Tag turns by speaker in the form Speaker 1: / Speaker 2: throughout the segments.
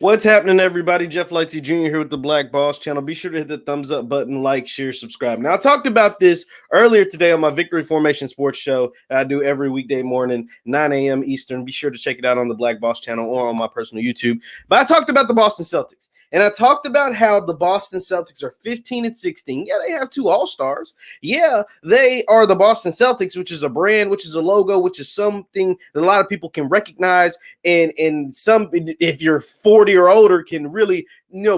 Speaker 1: What's happening, everybody? Jeff Lightsy Jr. here with the Black Boss channel. Be sure to hit the thumbs up button, like, share, subscribe. Now, I talked about this earlier today on my Victory Formation Sports show I do every weekday morning, 9 a.m. Eastern. Be sure to check it out on the Black Boss channel or on my personal YouTube. But I talked about the Boston Celtics, and I talked about how the Boston Celtics are 15-16. Yeah, they have two All-Stars. Yeah, they are the Boston Celtics, which is a brand, which is a logo, which is something that a lot of people can recognize. And some, if you're 40 or older, can really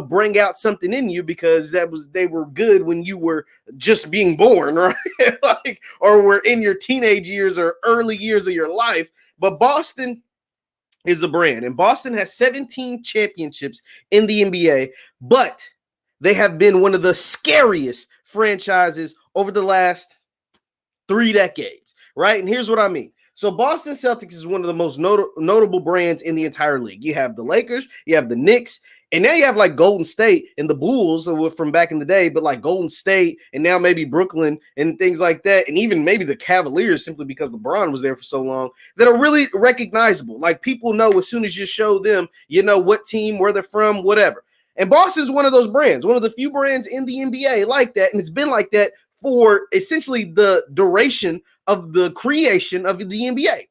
Speaker 1: bring out something in you because they were good when you were just being born, right? or were in your teenage years or early years of your life. But Boston is a brand, and Boston has 17 championships in the NBA, but they have been one of the scariest franchises over the last 3 decades, right? And here's what I mean. So Boston Celtics is one of the most notable brands in the entire league. You have the Lakers, you have the Knicks, and now you have like Golden State and the Bulls from back in the day, but like Golden State and now maybe Brooklyn and things like that, and even maybe the Cavaliers simply because LeBron was there for so long, that are really recognizable. Like people know as soon as you show them, you know what team, where they're from, whatever. And Boston's one of those brands, one of the few brands in the NBA like that, and it's been like that for essentially the duration of the creation of the NBA.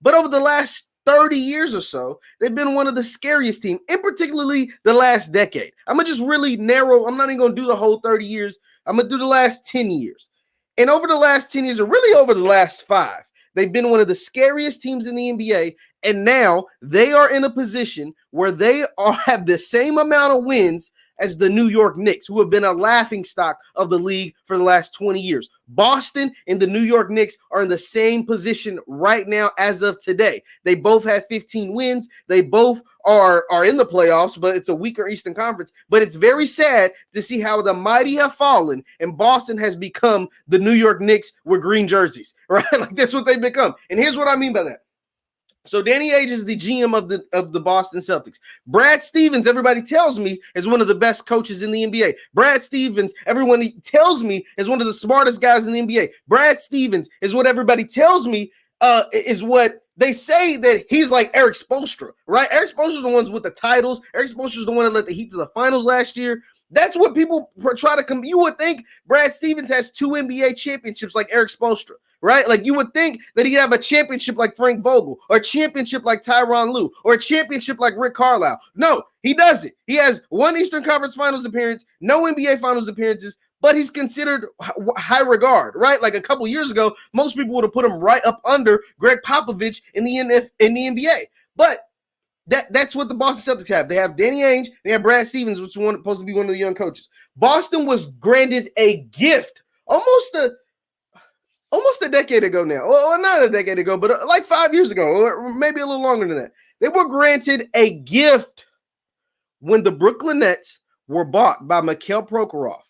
Speaker 1: But over the last 30 years or so, they've been one of the scariest teams, in particularly the last decade. I'm going to just really narrow. I'm not even going to do the whole 30 years. I'm going to do the last 10 years. And over the last 10 years, or really over the last 5, they've been one of the scariest teams in the NBA. And now they are in a position where they have the same amount of wins as the New York Knicks, who have been a laughingstock of the league for the last 20 years. Boston and the New York Knicks are in the same position right now as of today. They both have 15 wins. They both are in the playoffs, but it's a weaker Eastern Conference. But it's very sad to see how the mighty have fallen, and Boston has become the New York Knicks with green jerseys, right? Like that's what they've become. And here's what I mean by that. So Danny Ainge is the GM of the Boston Celtics. Brad Stevens, everybody tells me, is one of the best coaches in the NBA. Brad Stevens, everyone tells me, is one of the smartest guys in the NBA. Brad Stevens is what everybody tells me is what they say that he's like Eric Spoelstra, right? Eric Spoelstra's the ones with the titles. Eric Spoelstra's the one that led the Heat to the finals last year. That's what people try to come. You would think Brad Stevens has 2 NBA championships like Eric Spoelstra, right? Like you would think that he'd have a championship like Frank Vogel, or a championship like Tyronn Lue, or a championship like Rick Carlisle. No, he doesn't. He has 1 Eastern Conference Finals appearance, no NBA Finals appearances, but he's considered high regard, right? Like a couple years ago, most people would have put him right up under Greg Popovich in the NBA. But that's what the Boston Celtics have. They have Danny Ainge, they have Brad Stevens, which is supposed to be one of the young coaches. Boston was granted a gift almost a decade ago now. Well, not a decade ago, but like 5 years ago, or maybe a little longer than that. They were granted a gift when the Brooklyn Nets were bought by Mikhail Prokhorov.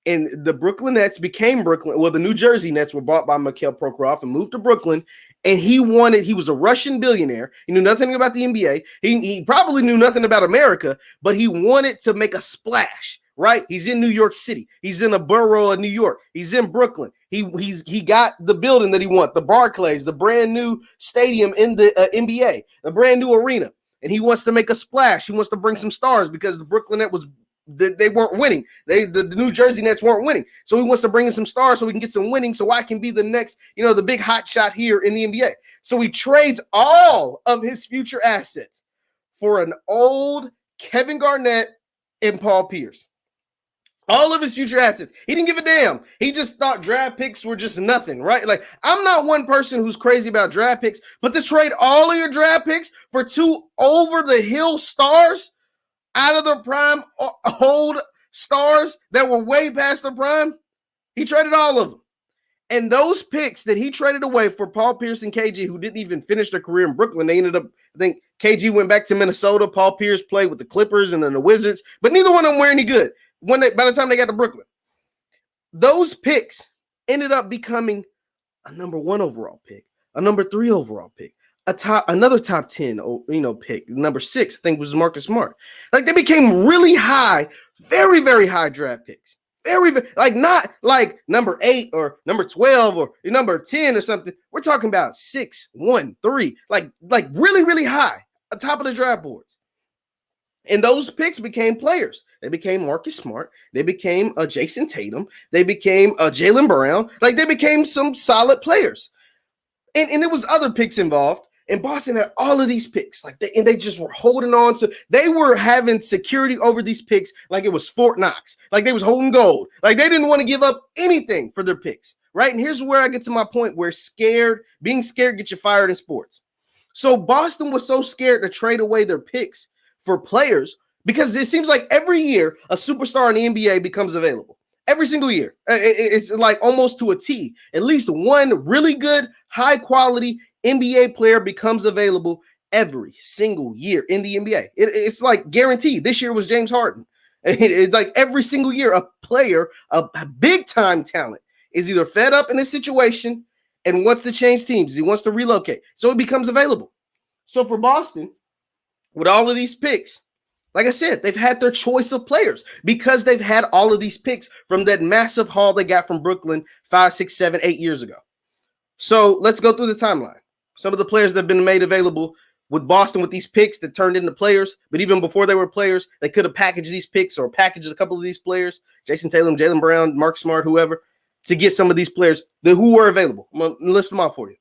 Speaker 1: And the Brooklyn Nets became Brooklyn. Well, the New Jersey Nets were bought by Mikhail Prokhorov and moved to Brooklyn. And he was a Russian billionaire. He knew nothing about the NBA. He probably knew nothing about America, but he wanted to make a splash, right? He's in New York City. He's in a borough of New York. He's in Brooklyn. He got the building that he wants, the Barclays, the brand new stadium in the NBA, the brand new arena. And he wants to make a splash. He wants to bring some stars because the Brooklyn Nets they weren't winning. The New Jersey Nets weren't winning. So he wants to bring in some stars so we can get some winning so I can be the next, the big hot shot here in the NBA. So he trades all of his future assets for an old Kevin Garnett and Paul Pierce. All of his future assets. He didn't give a damn. He just thought draft picks were just nothing, right? Like, I'm not one person who's crazy about draft picks, but to trade all of your draft picks for 2 over-the-hill stars out of their prime, old stars that were way past their prime, he traded all of them. And those picks that he traded away for Paul Pierce and KG, who didn't even finish their career in Brooklyn, they ended up, I think KG went back to Minnesota. Paul Pierce played with the Clippers and then the Wizards, but neither one of them were any good by the time they got to Brooklyn. Those picks ended up becoming a number 1 overall pick, a number 3 overall pick, another top 10, pick. Number 6, I think, was Marcus Smart. Like, they became really high, very, very high draft picks. Very, like, not like number 8 or number 12 or number 10 or something. We're talking about 6, 1, 3, like really, really high, at top of the draft boards. And those picks became players. They became Marcus Smart. They became Jason Tatum. They became Jaylen Brown. Like, they became some solid players. And there was other picks involved. And Boston had all of these picks. And they just were holding on to. They were having security over these picks like it was Fort Knox. Like they was holding gold. Like they didn't want to give up anything for their picks. Right? And here's where I get to my point where being scared gets you fired in sports. So Boston was so scared to trade away their picks for players because it seems like every year a superstar in the NBA becomes available. Every single year. It's like almost to a T. At least one really good, high quality NBA player becomes available every single year in the NBA. It's like guaranteed. This year was James Harden. It's like every single year a player, a big time talent, is either fed up in a situation and wants to change teams. He wants to relocate. So it becomes available. So for Boston, with all of these picks, like I said, they've had their choice of players because they've had all of these picks from that massive haul they got from Brooklyn 5, 6, 7, 8 years ago. So let's go through the timeline. Some of the players that have been made available with Boston with these picks that turned into players, but even before they were players, they could have packaged these picks or packaged a couple of these players, Jason Tatum, Jaylen Brown, Mark Smart, whoever, to get some of these players who were available. I'm going to list them out for you.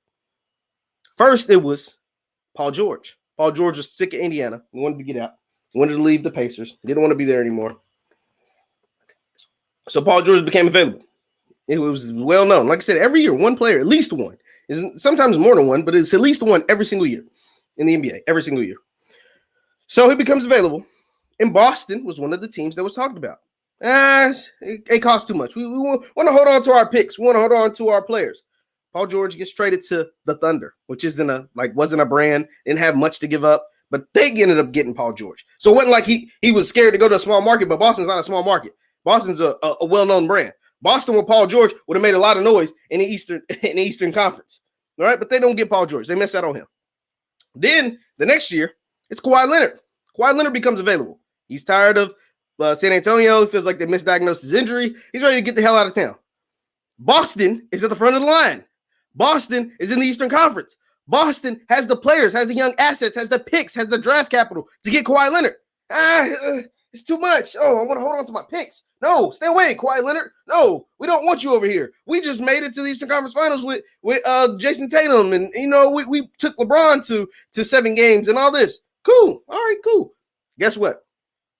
Speaker 1: First, it was Paul George. Paul George was sick of Indiana. He wanted to get out. He wanted to leave the Pacers. He didn't want to be there anymore. So Paul George became available. It was well known. Like I said, every year, one player, at least one. Sometimes more than one, but it's at least one every single year in the NBA, every single year. So he becomes available. And Boston was one of the teams that was talked about. It costs too much. We want to hold on to our picks. We want to hold on to our players. Paul George gets traded to the Thunder, which wasn't a brand, didn't have much to give up, but they ended up getting Paul George. So it wasn't like he was scared to go to a small market, but Boston's not a small market. Boston's a well-known brand. Boston with Paul George would have made a lot of noise in the Eastern Conference. All right, but they don't get Paul George. They miss out on him. Then the next year, it's Kawhi Leonard. Kawhi Leonard becomes available. He's tired of San Antonio. He feels like they misdiagnosed his injury. He's ready to get the hell out of town. Boston is at the front of the line. Boston is in the Eastern Conference. Boston has the players, has the young assets, has the picks, has the draft capital to get Kawhi Leonard. It's too much. Oh, I want to hold on to my picks. No, stay away, Kawhi Leonard. No, we don't want you over here. We just made it to the Eastern Conference Finals with Jason Tatum, and we took LeBron to 7 games and all this. Cool. All right, cool. Guess what?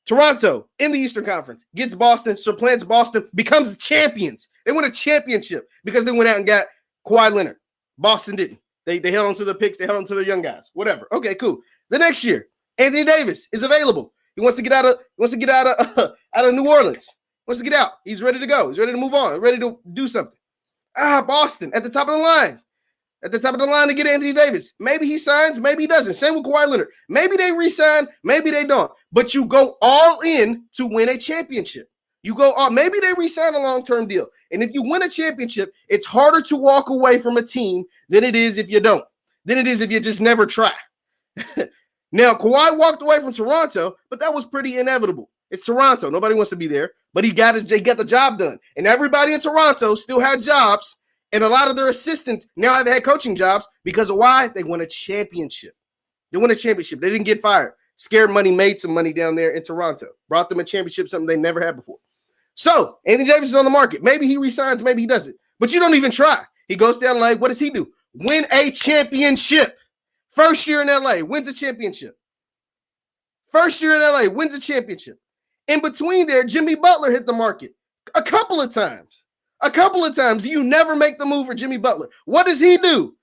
Speaker 1: Toronto in the Eastern Conference gets Boston, supplants Boston, becomes champions. They win a championship because they went out and got Kawhi Leonard. Boston didn't. They held on to the picks. They held on to their young guys. Whatever. Okay, cool. The next year, Anthony Davis is available. He wants to get out of New Orleans. He wants to get out. He's ready to go. He's ready to move on. He's ready to do something. Boston at the top of the line. At the top of the line to get Anthony Davis. Maybe he signs, maybe he doesn't. Same with Kawhi Leonard. Maybe they re-sign, maybe they don't. But you go all in to win a championship. You go all, maybe they re-sign a long-term deal. And if you win a championship, it's harder to walk away from a team than it is if you don't. Than it is if you just never try. Now, Kawhi walked away from Toronto, but that was pretty inevitable. It's Toronto. Nobody wants to be there. But he got the job done. And everybody in Toronto still had jobs. And a lot of their assistants now have had coaching jobs because of why? They won a championship. They won a championship. They didn't get fired. Scared Money made some money down there in Toronto. Brought them a championship, something they never had before. So, Anthony Davis is on the market. Maybe he resigns, maybe he doesn't. But you don't even try. He goes down like, what does he do? Win a championship. First year in LA, wins a championship. First year in LA, wins a championship. In between there, Jimmy Butler hit the market a couple of times. A couple of times. You never make the move for Jimmy Butler. What does he do?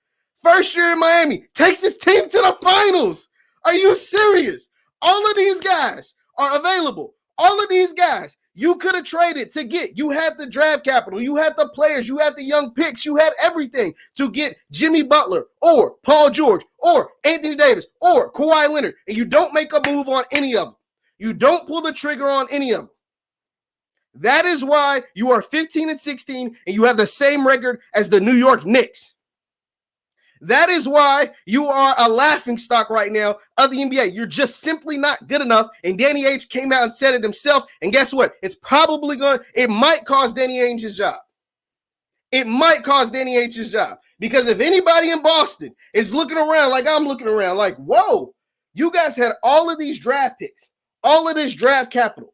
Speaker 1: First year in Miami, takes his team to the finals. Are you serious? All of these guys are available. All of these guys you could have traded to get. You had the draft capital. You had the players. You had the young picks. You had everything to get Jimmy Butler or Paul George or Anthony Davis or Kawhi Leonard. And you don't make a move on any of them. You don't pull the trigger on any of them. That is why you are 15-16 and you have the same record as the New York Knicks. That is why you are a laughingstock right now of the NBA. You're just simply not good enough. And Danny Ainge came out and said it himself. And guess what? It might cost Danny Ainge his job. It might cost Danny Ainge his job. Because if anybody in Boston is looking around like I'm looking around, like, whoa, you guys had all of these draft picks, all of this draft capital,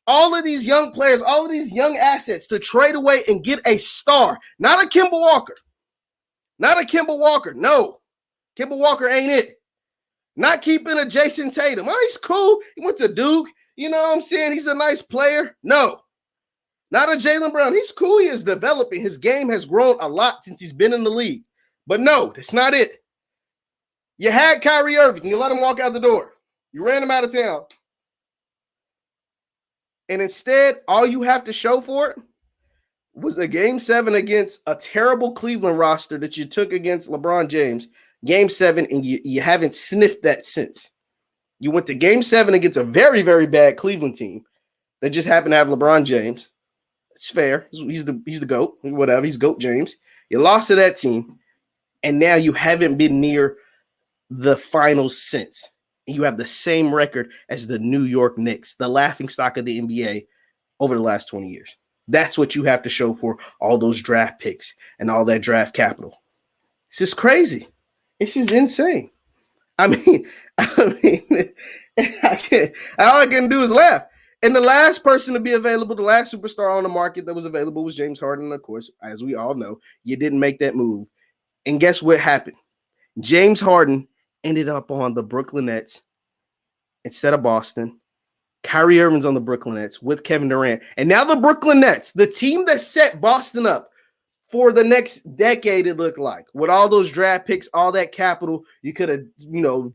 Speaker 1: all of these young players, all of these young assets to trade away and get a star, not a Kemba Walker. Not a Kemba Walker. No, Kemba Walker ain't it. Not keeping a Jason Tatum. Oh, he's cool. He went to Duke. You know what I'm saying? He's a nice player. No, not a Jaylen Brown. He's cool. He is developing. His game has grown a lot since he's been in the league. But no, that's not it. You had Kyrie Irving. You let him walk out the door. You ran him out of town. And instead, all you have to show for it was a Game 7 against a terrible Cleveland roster that you took against LeBron James. Game 7, and you haven't sniffed that since. You went to Game 7 against a very, very bad Cleveland team that just happened to have LeBron James. It's fair. He's the GOAT, whatever. He's GOAT James. You lost to that team, and now you haven't been near the finals since. You have the same record as the New York Knicks, the laughingstock of the NBA over the last 20 years. That's what you have to show for all those draft picks and all that draft capital. This is crazy. This is insane. I mean, all I can do is laugh. And the last person to be available, the last superstar on the market that was available was James Harden. Of course, as we all know, you didn't make that move. And guess what happened? James Harden ended up on the Brooklyn Nets instead of Boston. Kyrie Irving's on the Brooklyn Nets with Kevin Durant. And now the Brooklyn Nets, the team that set Boston up for the next decade, it looked like. With all those draft picks, all that capital, you could have,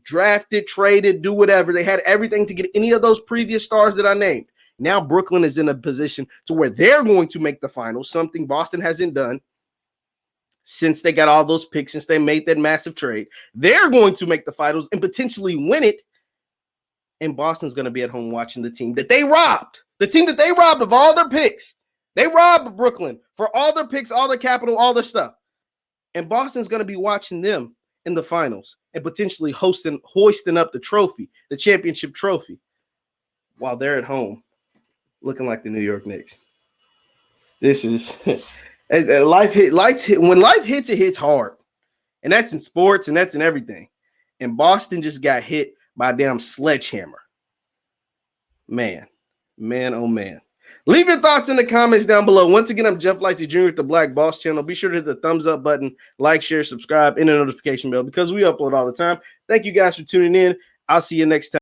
Speaker 1: drafted, traded, do whatever. They had everything to get any of those previous stars that I named. Now Brooklyn is in a position to where they're going to make the finals, something Boston hasn't done since they got all those picks, since they made that massive trade. They're going to make the finals and potentially win it. And Boston's going to be at home watching the team that they robbed of all their picks. They robbed Brooklyn for all their picks, all their capital, all their stuff. And Boston's going to be watching them in the finals and potentially hoisting up the trophy, the championship trophy, while they're at home looking like the New York Knicks. This is when life hits, it hits hard. And that's in sports and that's in everything. And Boston just got hit by a damn sledgehammer. Man, oh man. Leave your thoughts in the comments down below. Once again, I'm Jeff Lightsy Jr. with the Black Boss channel. Be sure to hit the thumbs up button, like, share, subscribe, and the notification bell because we upload all the time. Thank you guys for tuning in. I'll see you next time.